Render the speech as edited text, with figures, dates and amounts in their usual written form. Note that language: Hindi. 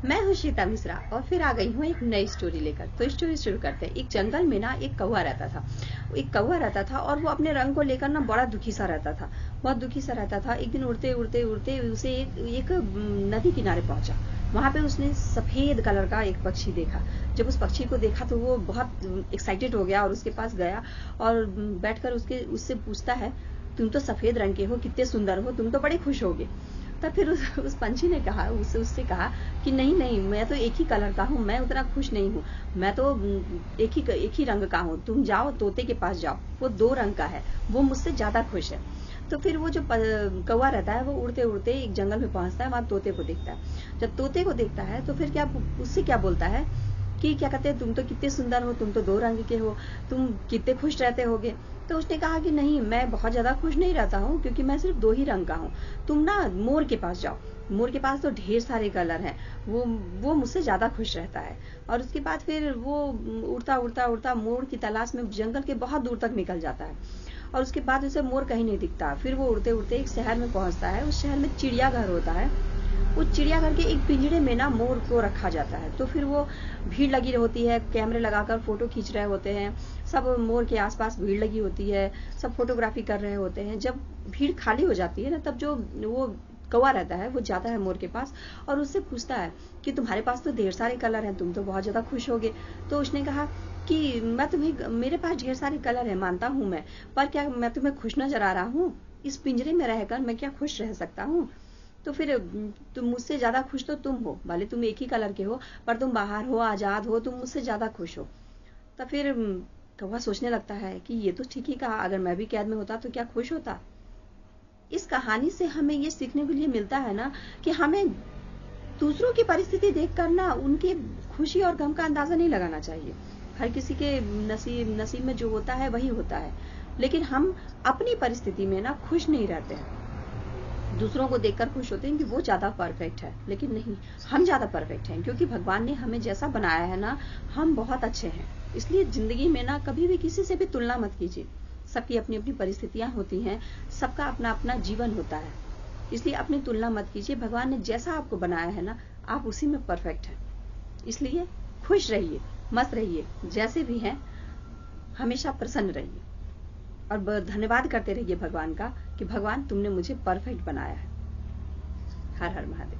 मैं हूँ श्वेता मिश्रा और फिर आ गई हूँ एक नई स्टोरी लेकर। तो स्टोरी शुरू करते हैं। एक जंगल में ना एक कौवा रहता था। एक कौवा रहता था और वो अपने रंग को लेकर ना बड़ा दुखी सा रहता था। बहुत दुखी सा रहता था। एक दिन उड़ते उड़ते उड़ते उसे एक नदी किनारे पहुंचा। वहां पे उसने सफेद कलर का एक पक्षी देखा। जब उस पक्षी को देखा तो वो बहुत एक्साइटेड हो गया और उसके पास गया और बैठकर उससे पूछता है, तुम तो सफेद रंग के हो, कितने सुंदर हो, तुम तो बड़े खुश होगे। तब फिर उस पंछी ने कहा, उससे कहा कि नहीं नहीं, मैं तो एक ही कलर का हूँ, मैं उतना खुश नहीं हूँ, मैं तो एक ही रंग का हूँ। तुम जाओ तोते के पास जाओ, वो 2 रंग का है, वो मुझसे ज्यादा खुश है। तो फिर वो जो कौवा रहता है वो उड़ते उड़ते एक जंगल में पहुंचता है, वहां तोते को देखता है। जब तोते को देखता है तो फिर उससे क्या बोलता है कि क्या कहते हैं, तुम तो कितने सुंदर हो, तुम तो 2 रंग के हो, तुम कितने खुश रहते होगे। तो उसने कहा कि नहीं, मैं बहुत ज्यादा खुश नहीं रहता हूँ, क्योंकि मैं सिर्फ 2 ही रंग का हूँ। तुम ना मोर के पास जाओ, मोर के पास तो ढेर सारे कलर हैं, वो मुझसे ज्यादा खुश रहता है। और उसके बाद फिर वो उड़ता उड़ता उड़ता मोर की तलाश में जंगल के बहुत दूर तक निकल जाता है। और उसके बाद उसे मोर कहीं नहीं दिखता। फिर वो उड़ते उड़ते एक शहर में पहुंचता है। उस शहर में चिड़ियाघर होता है। उस चिड़ियाघर के एक पिंजरे में ना मोर को रखा जाता है। तो फिर वो भीड़ लगी होती है, कैमरे लगाकर फोटो खींच रहे होते हैं, सब मोर के आसपास भीड़ लगी होती है, सब फोटोग्राफी कर रहे होते हैं। जब भीड़ खाली हो जाती है ना, तब जो वो कौवा रहता है वो जाता है मोर के पास और उससे पूछता है कि तुम्हारे पास तो ढेर सारे कलर हैं, तुम तो बहुत ज्यादा खुश होगे। तो उसने कहा कि मेरे पास ढेर सारे कलर है, मानता हूं मैं, पर क्या मैं तुम्हें खुश नजर आ रहा हूँ? इस पिंजरे में रहकर मैं क्या खुश रह सकता हूँ? तो फिर तुम मुझसे ज्यादा खुश तो तुम हो, भले तुम एक ही कलर के हो, पर तुम बाहर हो, आजाद हो, तुम मुझसे ज्यादा खुश हो। तो फिर कौवा सोचने लगता है कि ये तो ठीक ही कहा, अगर मैं भी कैद में होता तो क्या खुश होता। इस कहानी से हमें ये सीखने के लिए मिलता है ना कि हमें दूसरों की परिस्थिति देखकर ना उनके खुशी और गम का अंदाजा नहीं लगाना चाहिए। हर किसी के नसीब में जो होता है वही होता है, लेकिन हम अपनी परिस्थिति में ना खुश नहीं रहते हैं। दूसरों को देखकर खुश होते हैं कि वो ज्यादा परफेक्ट है, लेकिन नहीं, हम ज्यादा परफेक्ट हैं, क्योंकि भगवान ने हमें जैसा बनाया है ना, हम बहुत अच्छे हैं। इसलिए जिंदगी में ना कभी भी किसी से भी तुलना मत कीजिए। सबकी अपनी अपनी परिस्थितियां होती हैं, सबका अपना अपना जीवन होता है, इसलिए अपनी तुलना मत कीजिए। भगवान ने जैसा आपको बनाया है ना, आप उसी में परफेक्ट हैं। इसलिए खुश रहिए, मस्त रहिए, जैसे भी हैं हमेशा प्रसन्न रहिए और धन्यवाद करते रहिए भगवान का कि भगवान तुमने मुझे परफेक्ट बनाया है। हर हर महादेव।